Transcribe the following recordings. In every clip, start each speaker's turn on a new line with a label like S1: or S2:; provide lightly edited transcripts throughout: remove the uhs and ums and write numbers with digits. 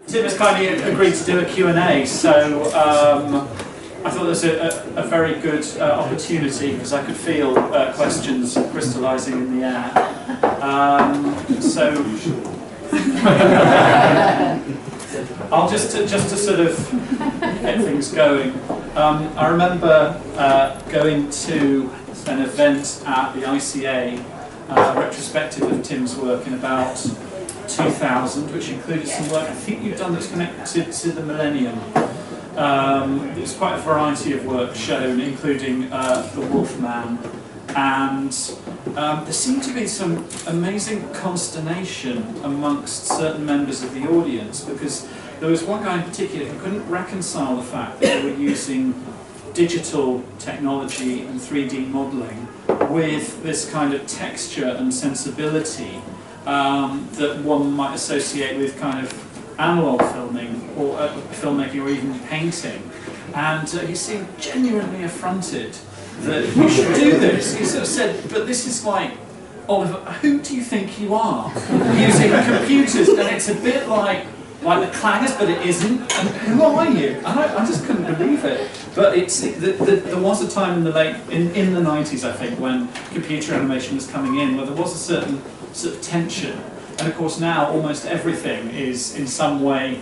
S1: Tim has kindly agreed to do a Q&A, so I thought this was a very good opportunity because I could feel questions crystallising in the air. So I'll just to sort of get things going. I remember going to an event at the ICA, retrospective of Tim's work in about 2000, which included some work I think you've done that's connected to the millennium. There's quite a variety of work shown, including The Wolfman, and there seemed to be some amazing consternation amongst certain members of the audience, because there was one guy in particular who couldn't reconcile the fact that they were using digital technology and 3D modelling with this kind of texture and sensibility that one might associate with kind of analog filming or filmmaking or even painting. And he seemed genuinely affronted that you should do this. He sort of said, but this is like, Oliver, who do you think you are? Using computers, and it's a bit like the clangers, but it isn't. And who are you? And I just couldn't believe it. But there was a time in the in the 90s, I think, when computer animation was coming in, where there was a certain sort of tension. And of course now almost everything is in some way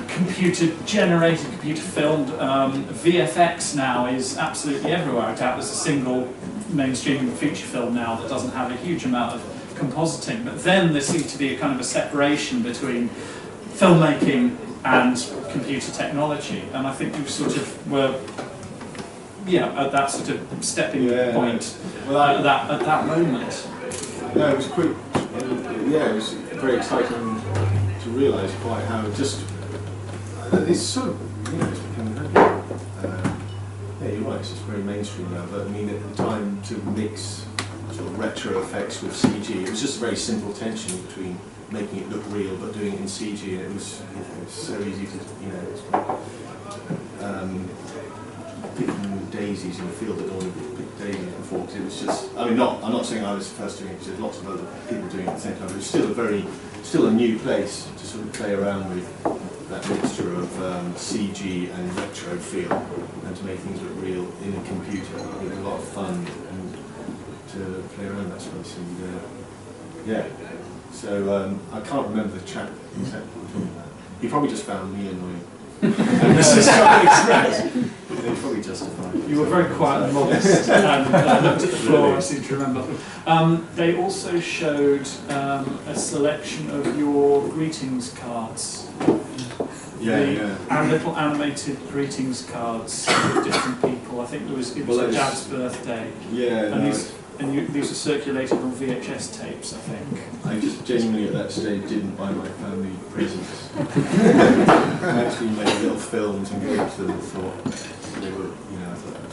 S1: computer generated, computer filmed. VFX now is absolutely everywhere. I doubt there's a single mainstream feature film now that doesn't have a huge amount of compositing. But then there seems to be a kind of a separation between filmmaking and computer technology. And I think you sort of were, at that sort of stepping point at that moment.
S2: No, it was quick. It was very exciting to realise quite how it's sort of, it's becoming you're right, it's just very mainstream now, but I mean at the time to mix sort of retro effects with CG, it was just a very simple tension between making it look real but doing it in CG, and it was so easy to, picking daisies in a field that no one had picked daisies before, because it was just, I'm not saying I was the first doing it, because there's lots of other people doing it at the same time, but it's still a new place to sort of play around with that mixture of CG and retro feel, and to make things look real in a computer. It was a lot of fun and to play around that space, and so I can't remember the chap he probably just found me annoying. This is it's probably justified.
S1: You were very quiet and modest and looked at the floor, I seem to remember. They also showed a selection of your greetings cards. And little animated greetings cards with different people. I think it was Dad's birthday. These are circulated on VHS tapes, I think.
S2: I just genuinely at that stage didn't buy my family presents. I actually made little films and gave them and thought they were, I thought that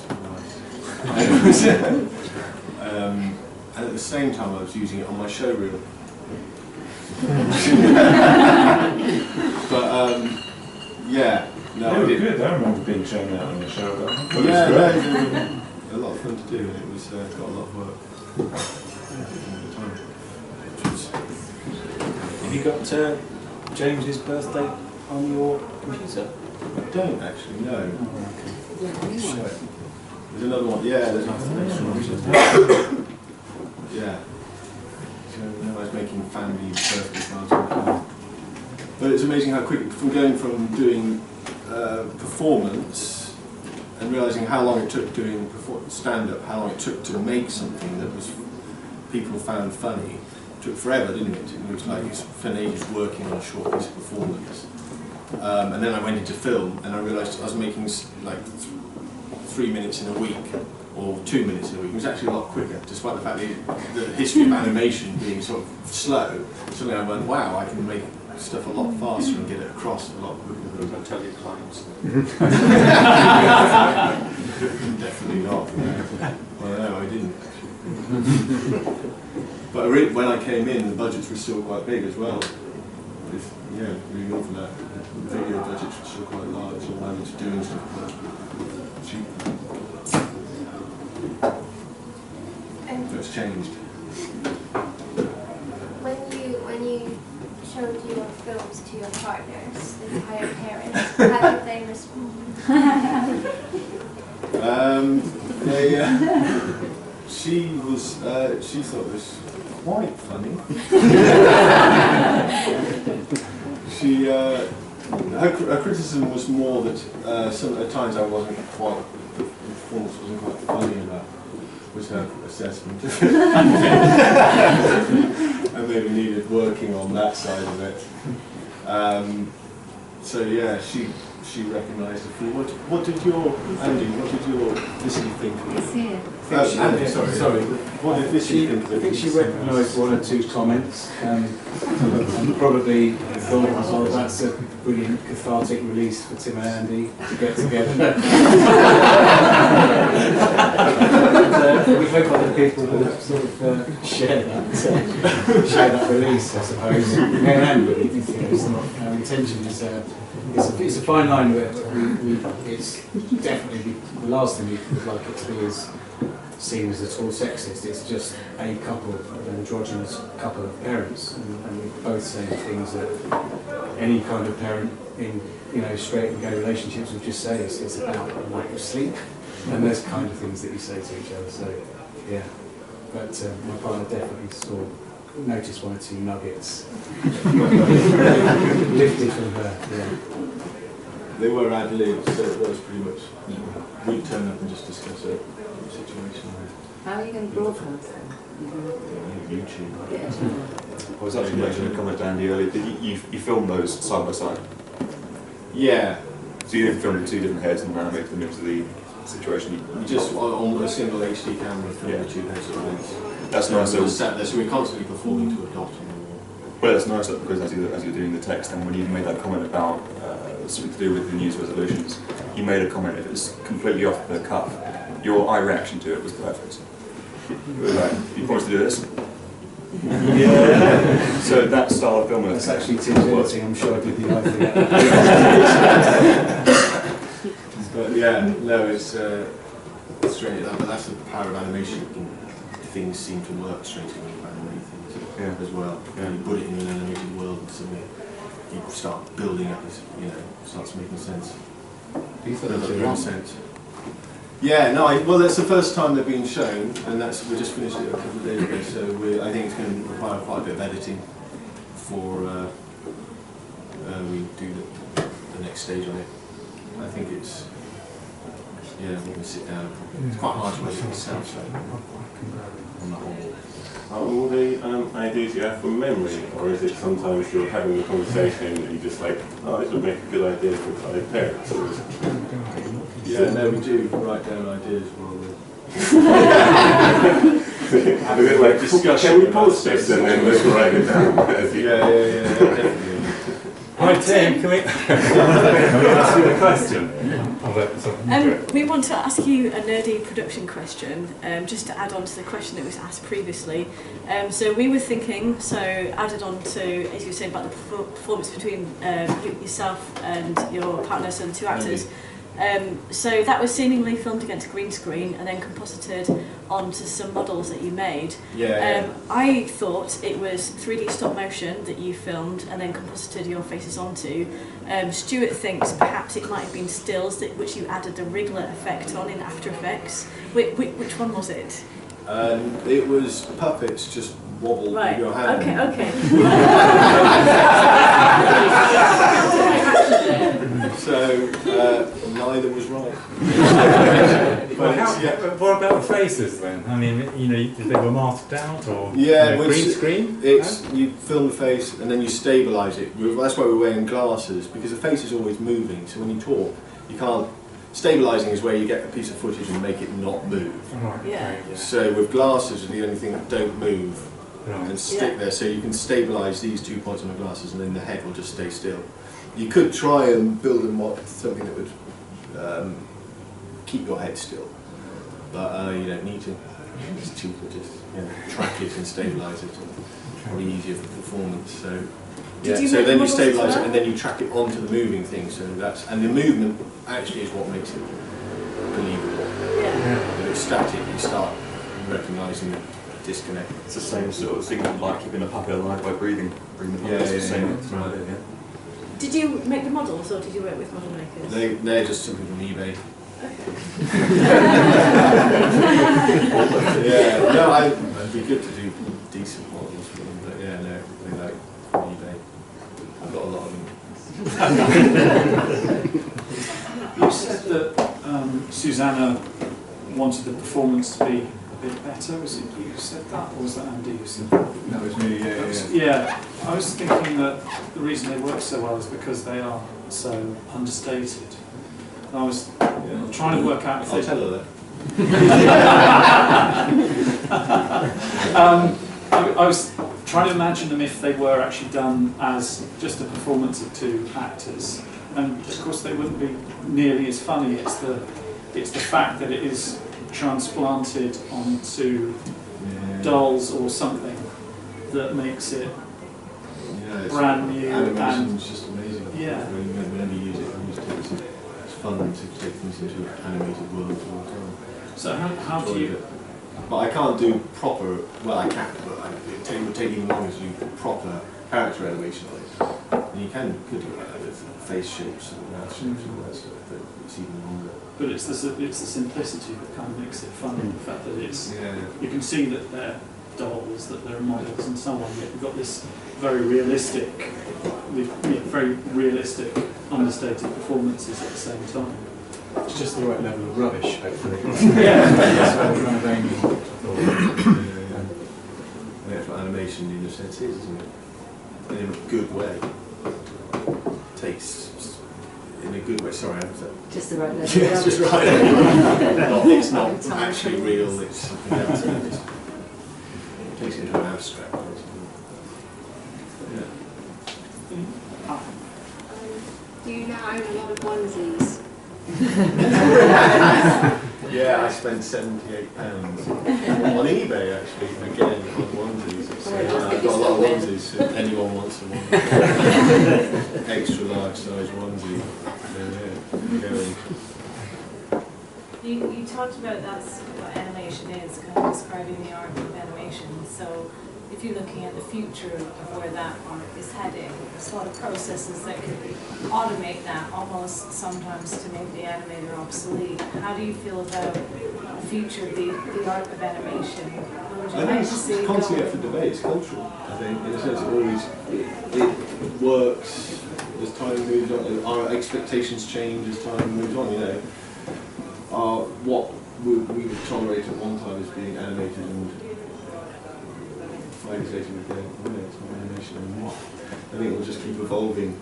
S2: was nice. And at the same time I was using it on my showreel. But
S3: No, they did good. I remember being shown that on the show.
S2: A lot of fun to do, and it was got a lot of work.
S4: Have you got James's birthday on your computer?
S2: I don't actually, no.
S4: Oh, okay.
S2: There's another one, there's another one. So I was making family birthday cards. But it's amazing how quick, from going from doing performance and realising how long it took doing stand-up, how long it took to make something that was people found funny. It took forever, didn't it? It was like spent ages working on a short piece of performance. And then I went into film and I realised I was making like 3 minutes in a week or 2 minutes in a week. It was actually a lot quicker, despite the fact that the history of animation being sort of slow. Suddenly I went, wow, I can make stuff a lot faster and get it across a lot quicker.
S4: Don't tell your clients.
S2: Definitely not. Well, no, I didn't. But when I came in, the budgets were still quite big as well. Really awful that. The video budgets were still quite large, and I was doing stuff quite cheap. So it's changed.
S5: When you showed your films to your partners, the entire parents, how did they respond?
S2: She thought it was quite funny. Her criticism was more that at times the performance wasn't quite funny enough, was her assessment. And maybe needed working on that side of it. So yeah, she recognised the film. What did your Lissy think of it? Sorry. What did Lissy think of it?
S6: I think she recognised one or two comments, and probably thought, oh, that's a brilliant cathartic release for Tim and Andy to get together. We hope other people will sort of share that release, I suppose. And it's not, our intention is it's a fine line where it's definitely the last thing we would like it to be is seen as at all sexist. It's just a couple, an androgynous couple of parents, and we're both saying things that any kind of parent in straight and gay relationships would just say. It's about a lack of sleep, and those kind of things that you say to each other. So yeah, but my partner definitely noticed one or two nuggets lifted from her. Yeah.
S2: They were ad-libs, so it was pretty much, we'd turn up and just discuss a situation.
S7: How are you going to broadcast them?
S2: YouTube.
S7: Yeah.
S8: I was actually mentioning a comment to Andy earlier. Did you filmed those side by side?
S2: Yeah.
S8: So you didn't film the two different heads and animate them into the situation?
S2: We just on a single HD camera filmed the two heads at once.
S8: That's nice.
S2: So sat there, so we're constantly performing to a dot on the wall.
S8: Well, that's nice because as you're doing the text, and when you made that comment about something to do with the news resolutions, you made a comment, if it's completely off the cuff, your eye reaction to it was perfect. It was like, you promised to do this? Yeah. So that style of filming...
S6: That's actually Tim's editing, I'm sure I did the idea.
S2: But yeah, no, it's straight up, but that's the power of animation. Things seem to work straight away with animated things as well. Yeah. You put it in an animated world and suddenly you start building up this, starts making sense.
S6: Do you think that's
S2: real sense? Yeah, no, well, that's the first time they've been shown, and we just finished it a couple of days ago, so I think it's going to require quite a bit of editing before we do the next stage on it. I think it's, we're going to sit down. It's quite hard to make it sound so on the whole.
S9: Are all the ideas you have from memory, or is it sometimes you're having a conversation and you're just like, oh, this would make a good idea for my parents?
S2: Yeah, no, we do write down ideas while we're...
S9: Is it like, can we post this and then let's write it down?
S2: Yeah, definitely.
S3: Hi Tim, can we ask you a question?
S10: We want to ask you a nerdy production question, just to add on to the question that was asked previously. So we were thinking, added on to, as you were saying, about the performance between yourself and your partner, so the two actors. So that was seemingly filmed against green screen and then composited onto some models that you made. I thought it was 3D stop motion that you filmed and then composited your faces onto. Stuart thinks perhaps it might have been stills which you added the wriggler effect on in After Effects. Which one was it?
S2: It was puppets just wobble with your hand.
S10: Okay.
S2: So neither was right.
S3: What about the faces then? I mean, they were masked out or green screen?
S2: You film the face and then you stabilise it. That's why we're wearing glasses, because the face is always moving. So when you talk, you can't. Stabilising is where you get a piece of footage and make it not move.
S3: Right.
S10: Yeah.
S2: So with glasses, are the only thing that don't move and stick there. So you can stabilise these 2 points on the glasses, and then the head will just stay still. You could try and build something that would keep your head still, but you don't need to. It's cheaper, just track it and stabilise it. Probably easier for performance. So so then you stabilise it and then you track it onto the moving thing. So and the movement actually is what makes it believable. If it's static, you start recognising disconnect.
S8: It's the same sort of thing like keeping a puppet alive by breathing the puppet. It's the same idea, yeah.
S10: Did you make the models or did you work with model makers?
S2: They're just something from eBay. Yeah, no, it'd be good to do decent models for them, but yeah, no, they like from eBay. I've got a lot of them.
S1: You said that Susanna wanted the performance to be a bit better. Was it you who said that, or was that Andy who said that?
S2: That was me,
S1: Yeah, I was thinking that the reason they work so well is because they are so understated. I was trying to work out if
S2: I'll tell her that.
S1: I was trying to imagine them if they were actually done as just a performance of two actors, and of course they wouldn't be nearly as funny. It's the fact that it is transplanted onto dolls or something that makes it brand new.
S2: Animation's just amazing.
S1: Yeah.
S2: Whenever you use it, it's fun to take things into an animated world all the time.
S1: So how do you?
S2: But I can't do proper. Well, I can, but it would take even longer to do proper character animation. And you could do that with face shapes and mouth shapes and all that stuff, but it's even longer.
S1: But it's the simplicity that kind of makes it fun. The fact that it's you can see that they're dolls, that they're models, and so on. Yet you've got this very realistic, understated performances at the same time.
S6: It's just the right level of rubbish, hopefully.
S2: That's what I'm kind of aiming for. That's what animation in a sense is, isn't it? In a good way. Taste. In a good way, sorry, I was
S7: just the right level.
S2: Yeah, it's just right. It's not actually real, it's something else. It takes it into an abstract. Yeah.
S7: Do you now own a lot of onesies?
S2: Yeah, I spent £78 on eBay actually, again, on onesies. So, I've got a lot of onesies, so anyone wants a one. Extra large size onesie.
S11: You talked about that's what animation is, kind of describing the art of animation. So if you're looking at the future of where that art is heading, there's a lot of processes that could automate that almost sometimes to make the animator obsolete. How do you feel about the future of the art of animation? Would you like to see
S2: it's constantly up for debate, it's cultural, I think, in a sense it works as time moves on, our expectations change as time moves on, you know. What we would tolerate at one time as being animated and 5 years later we're going, no, it's not animation anymore. I think it will just keep evolving.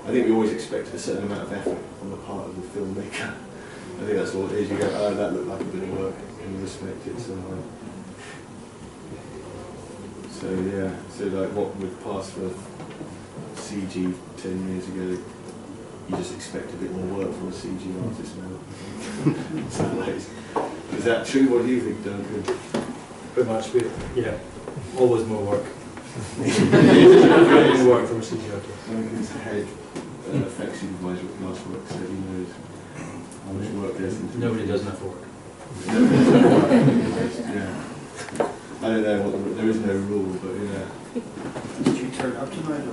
S2: I think we always expect a certain amount of effort on the part of the filmmaker. I think that's all it is. You go, oh, that looked like a bit of work, and you respect it somehow. So yeah, so like what would pass for CG 10 years ago, you just expect a bit more work from a CG artist now. So like, is that true? What do you think, Duncan?
S4: Pretty much, always more work. More work from a CG artist.
S2: Duncan's head effects supervisor at Glassworks, so he knows how much work there's into it.
S4: Nobody does enough work.
S2: Yeah. I don't know, there is no rule, but yeah.
S12: Did you turn up tonight?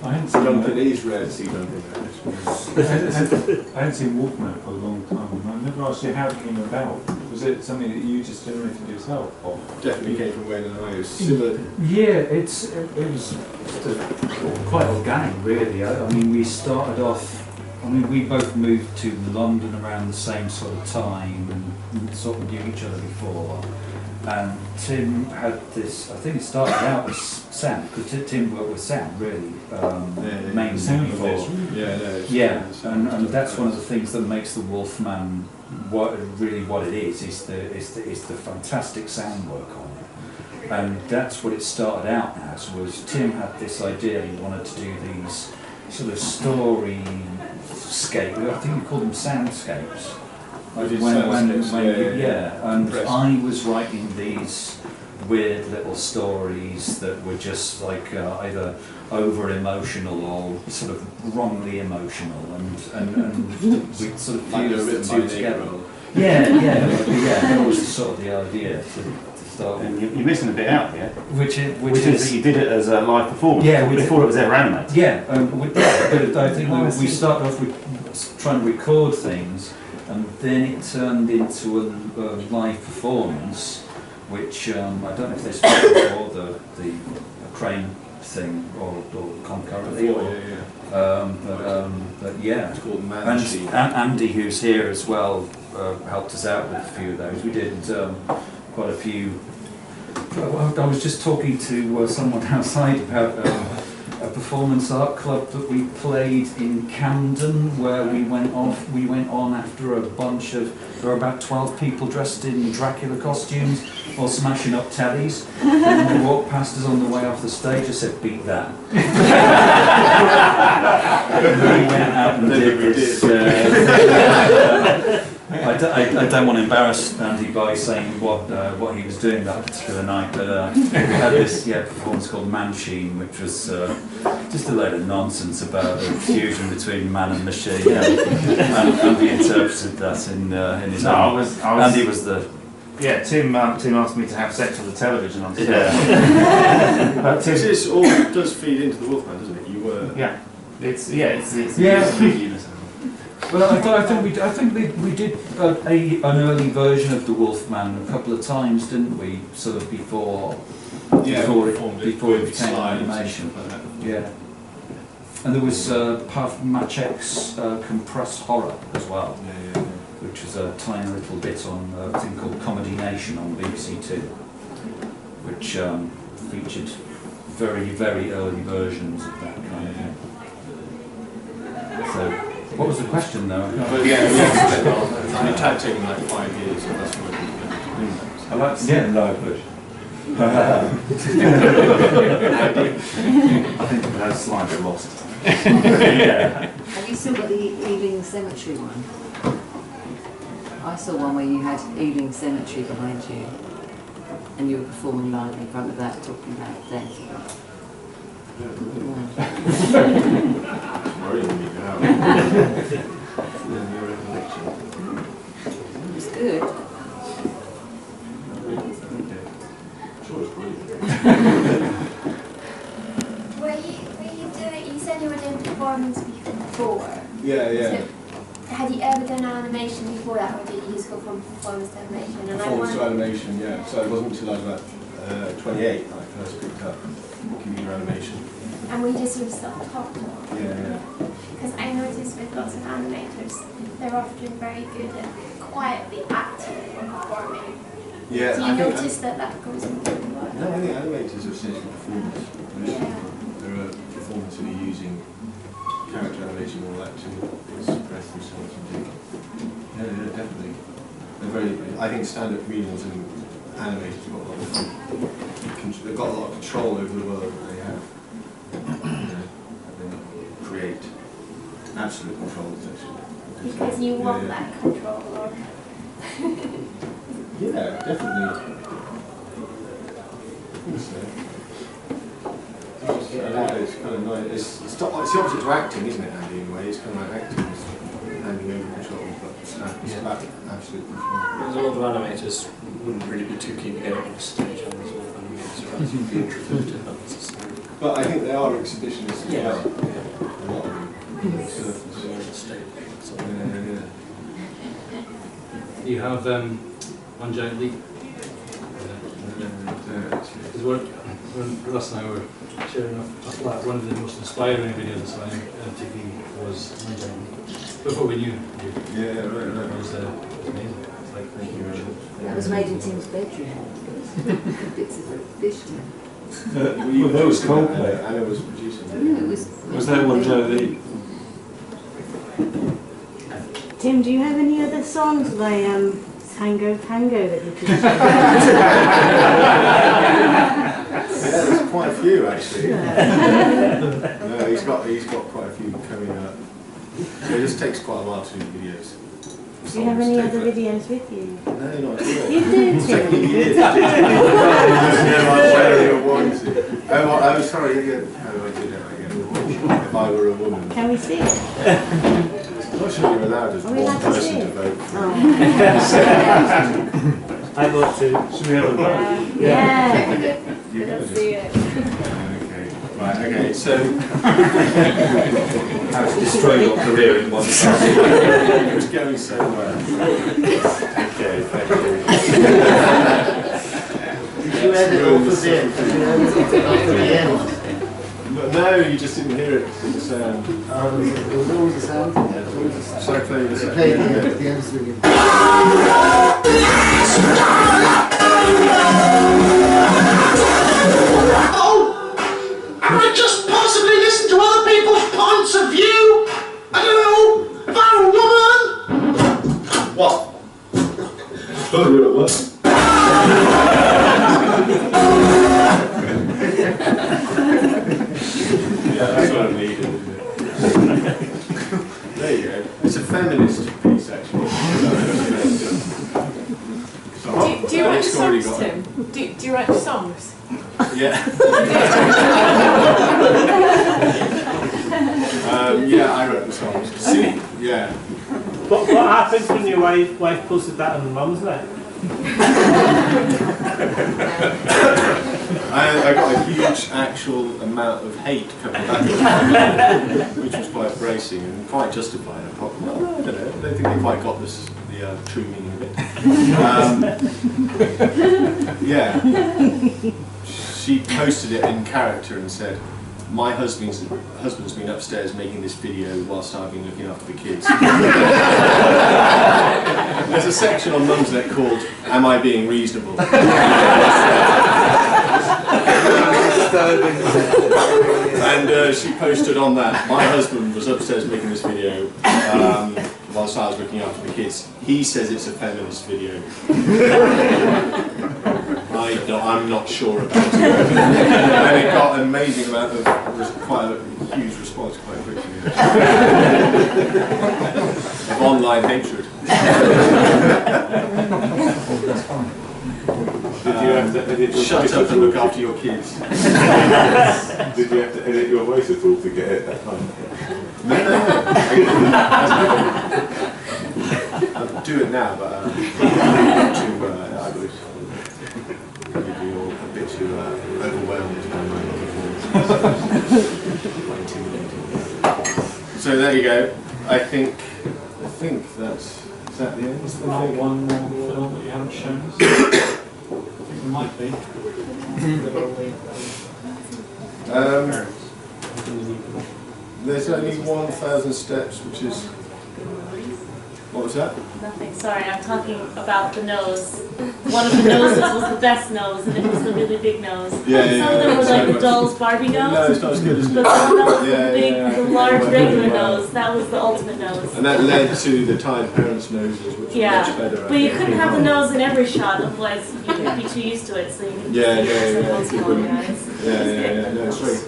S13: I hadn't seen
S2: Duncan, it is rare to see Duncan there.
S13: I hadn't seen Wolfman for a long time, and I never asked you how it came about. Was it something that you just generated yourself? Or?
S2: Definitely came from Wayne and I. It was similar.
S14: Yeah, it was quite organic, really. I mean, we started off. I mean, we both moved to London around the same sort of time and sort of knew each other before. And Tim had this, I think it started out as Sam, because Tim worked with Sam, really, mainly before. And that's one of the things that makes the Wolfman what it is the fantastic sound work on it. And that's what it started out as, was Tim had this idea, he wanted to do these sort of story-scape, I think you call them soundscapes. And I was writing these weird little stories that were just like either over emotional or sort of wrongly emotional, and we sort of fused the two together. Yeah, that was sort of the idea to start with.
S15: And you're missing a bit out here,
S14: which is
S15: that you did it as a live performance.
S14: Yeah,
S15: before it was ever animated.
S14: Yeah, but I think we started off with trying to record things, and then it turned into a live performance, which I don't know if this was before the crane thing or concurrently. But yeah,
S2: it's called
S14: and Andy, who's here as well, helped us out with a few of those. We did quite a few. I was just talking to someone outside about a performance art club that we played in Camden, where we went on after a bunch of, there were about 12 people dressed in Dracula costumes or smashing up tellies, and they walked past us on the way off the stage. I said, beat that. And then we went out and did this. I don't want to embarrass Andy by saying what he was doing that particular night, but we had this performance called Machine, which was just a load of nonsense about the fusion between man and machine. And Andy interpreted that in his own. Andy was the...
S15: Yeah, Tim asked me to have sex on the television on stage.
S2: Yeah. But this all does feed into the Wolfman, doesn't it? You were...
S15: Yeah. It's a big unison.
S14: Well, I think we did an early version of the Wolfman a couple of times, didn't we? Sort of before it became animation. Yeah. And there was part of Machek's compressed horror as well, which was a tiny little bit on a thing called Comedy Nation on BBC Two, which featured very, very early versions of that kind of thing. So, what was the question though?
S2: It had taken like 5 years, so that's what
S15: I like to see the live version. I think that's slightly lost.
S16: Have you still got the Ealing Cemetery one? I saw one where you had Ealing Cemetery behind you, and you were performing live in front of that, talking about death. It's good.
S5: You said you were doing performance before.
S2: Yeah.
S5: So, had you ever done animation before that, or did you just go from performance to animation?
S2: Performance to animation, yeah. So it wasn't until I was about 28 that I first picked up computer animation.
S5: And we just use self-taught.
S2: Yeah.
S5: Because I noticed with lots of animators, they're often very good at quietly acting or performing.
S2: Yeah.
S5: Do you notice that goes into the work?
S2: No, I think animators are essentially performers. There are performers who are using character animation and all that to express themselves and do. Yeah, definitely. They're very. I think stand-up comedians and animators have got a lot of. They've got a lot of control over the world that they have. They create absolute control, essentially.
S5: Because you want that control, or?
S2: Yeah, definitely. It's kind of nice. It's the opposite to acting, isn't it, Andy, in a way? It's kind of like acting is handing over control, but it's about absolute control.
S4: There's a lot of animators wouldn't really be too keen to get on stage, and there's a lot of animators who are introverted, not necessarily.
S2: But I think they are exhibitionists as well. A lot of them.
S17: You have one giant leap. When Russ and I were sharing a flat, one of the most inspiring videos I saw on MTV was One Giant Leap. Before we knew you.
S2: Yeah, right.
S17: It was amazing. It's like, thank you very much.
S16: That was made in Tim's bedroom. Bits of fish.
S2: Well, that was Coldplay. Anna was producing it.
S16: Yeah, it
S4: was that One Giant Leap?
S18: Tim, do you have any other songs by Tango that you could share?
S2: Yeah, there's quite a few actually. No, he's got quite a few coming up. So it just takes quite a while to do videos.
S18: Do you have any other videos with you?
S2: No, not at all.
S18: You do,
S2: It's taking
S18: Tim.
S2: years. Oh, sorry. How do I do that again? If I were a woman.
S18: Can we see it?
S2: I'm not sure you're allowed as
S18: Are we
S2: one
S18: allowed to
S2: person
S18: see
S2: to
S18: it?
S2: vote.
S15: I vote too. Should we have a vote?
S18: Yeah.
S2: You
S11: Let's
S2: can
S11: see it.
S2: Okay. Right. Okay. So.
S14: How to destroy your career in one second.
S2: It was going so well. Okay. Thank you.
S12: Did you edit all of it? Did you edit it to the end?
S2: No, you just didn't hear it. It was,
S12: It was always the sound.
S2: so I played this
S12: It
S2: at
S12: played
S2: the end.
S12: at the end of the video.
S19: Oh! Have I just possibly listened to other people's points of view? I don't know, if I'm a woman? What?
S2: Oh, what? Yeah, that's what I needed, isn't it? There you go. It's a feminist piece, actually.
S11: Do you write
S2: It's already
S11: songs,
S2: got
S11: Tim? Do you write songs?
S2: Yeah. Yeah, I wrote the songs. See, yeah.
S15: What happens when your wife posted that on Mum's Night?
S2: I got a huge actual amount of hate coming back, which was quite bracing and quite justified. I thought, well, I don't know, I don't think they quite got the true meaning of it. Yeah. She posted it in character and said, my husband's been upstairs making this video whilst I've been looking after the kids. There's a section on Mumsnet called, Am I Being Reasonable? And she posted on that, my husband was upstairs making this video whilst I was looking after the kids. He says it's a feminist video. I'm not sure about it. And it got an amazing amount of, quite a huge response quite quickly. Of online hatred.
S9: Did you have to edit your
S2: Shut
S9: voice
S2: up
S9: at
S2: and
S9: all?
S2: look after your kids.
S9: Did you have to edit your voice at all to get it that time?
S2: No. I'll do it now, but I would be all a bit too overwhelmed by my quite intimidating. So there you go. I think that's, is that the end?
S1: Is there not one more film that you haven't shown us? I think there might be.
S2: There's only 1,000 steps, which is, what was that?
S20: Nothing, sorry, I'm talking about the nose. One of the noses was the best nose, and it was the really big nose.
S2: Yeah,
S20: Some of them were like the doll's Barbie nose.
S2: No, it's not as good as
S20: But the large regular nose, that was the ultimate nose.
S2: And that led to the tired parents' noses, which
S20: Yeah,
S2: were much better.
S20: but you couldn't have the nose in every shot, otherwise you'd be too used to it, so you could
S2: Yeah.
S20: Yeah,
S2: No, it's very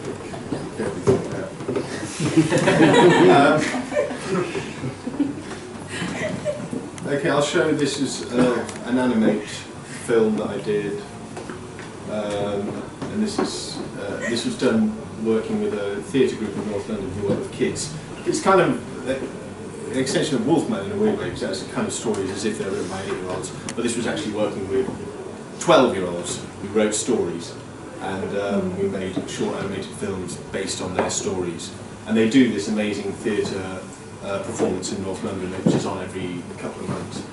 S2: okay, I'll show you. This is an animate film that I did, and this was done working with a theatre group in North London who work with kids. It's kind of an extension of Wolfman in a weird way, because that's the kind of stories as if they were written by 8-year-olds, but this was actually working with 12-year-olds who wrote stories, and we made short animated films based on their stories. And they do this amazing theatre performance in North London, which is on every couple of months.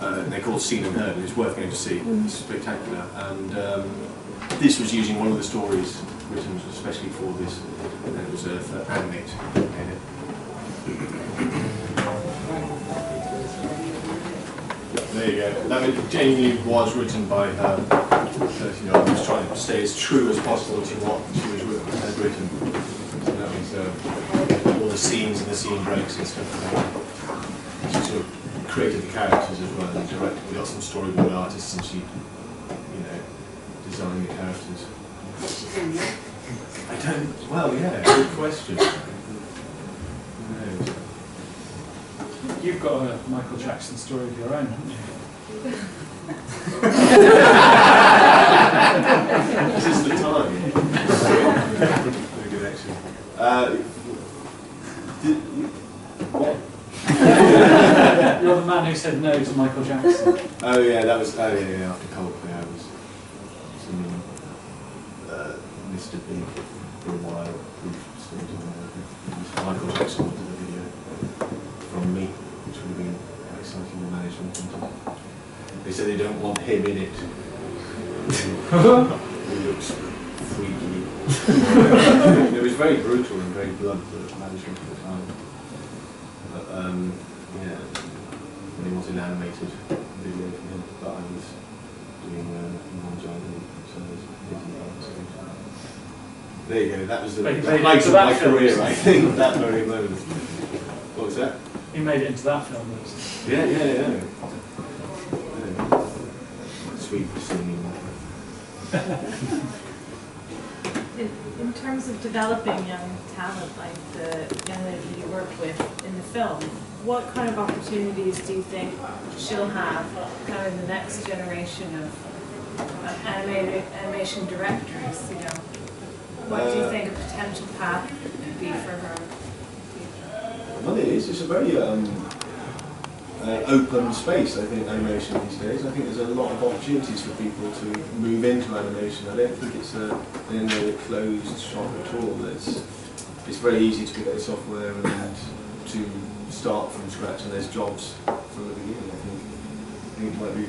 S2: And they're called Seen and Heard, and it's worth going to see. It's spectacular. And this was using one of the stories written especially for this, and it was for Animate. There you go. That genuinely was written by her. You know, I was trying to stay as true as possible to what she had written. So that was all the scenes and the scene breaks and stuff. She sort of created the characters as well and directed. We got some storyboard artists and she, designed the characters. I don't. Well, yeah. Good question.
S1: You've got a Michael Jackson story of your own, haven't you?
S2: This is the time.
S1: No to Michael Jackson.
S2: Oh yeah, that was. Oh yeah, after Coldplay, I was Mr. Big for a while. Michael Jackson did a video from me, which would have been quite exciting. The management. They said they don't want him in it. He looks freaky. It was very brutal and very blunt, the management at the time. But yeah, and it was an animated video for him, but I was doing non-jungle, so I was thinking about it. There you go, that was the height of my career, I think, that very moment. What was that?
S1: You made it into that film.
S2: Yeah. Sweet singing.
S11: In terms of developing young talent, like the young lady you worked with in the film, what kind of opportunities do you think she'll have kind of in the next generation of animation directors? You know, what do you think a potential path could be for her?
S2: Well, it is. It's a very open space, I think, animation these days. I think there's a lot of opportunities for people to move into animation. I don't think it's a closed shop at all. It's very easy to pick up the software and to start from scratch, and there's jobs from the beginning. I think it might be,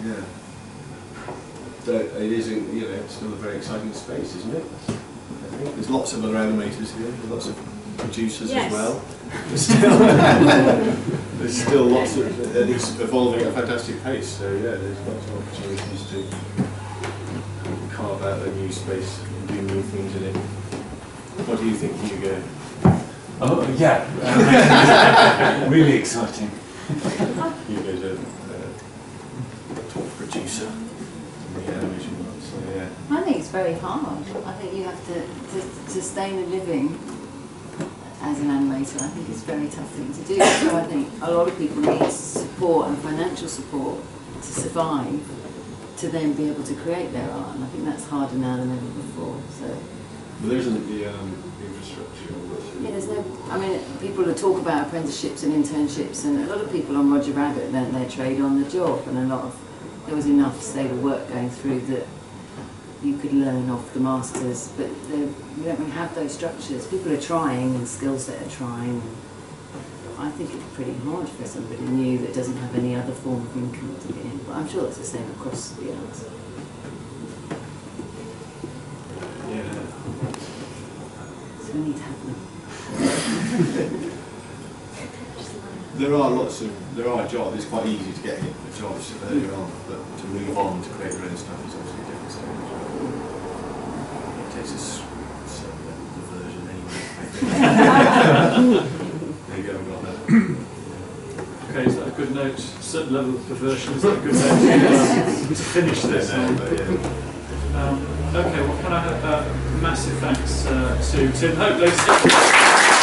S2: yeah. So it is, it's still a very exciting space, isn't it? I think there's lots of other animators here, there's lots of producers as well. There's still lots of, and it's evolving at a fantastic pace. So yeah, there's lots of opportunities to carve out a new space and do new things in it. What do you think, Hugo?
S13: Oh yeah, really exciting.
S2: Hugo's a top producer in the animation world, so yeah.
S16: I think it's very hard. I think you have to sustain a living as an animator. I think it's a very tough thing to do. So I think a lot of people need support and financial support to survive, to then be able to create their art. And I think that's harder now than ever before. So.
S2: Well, there isn't the infrastructure.
S16: Yeah, there's no. I mean, people will talk about apprenticeships and internships, and a lot of people on Roger Rabbit learnt their trade on the job, and there was enough stable work going through that you could learn off the masters, but we don't really have those structures. People are trying, and skill set are trying. I think it's pretty hard for somebody new that doesn't have any other form of income to get in. But I'm sure it's the same across the arts.
S2: Yeah.
S16: So we need to have them.
S2: There are jobs. It's quite easy to get jobs earlier on, but to move on to create your own stuff is obviously a different stage. It takes a certain level of perversion anyway. There you go, I've got that.
S1: Okay, is that a good note? Certain level of perversion, is that a good note to finish this? Okay, well, can I have massive thanks to Tim Hope, ladies and gentlemen.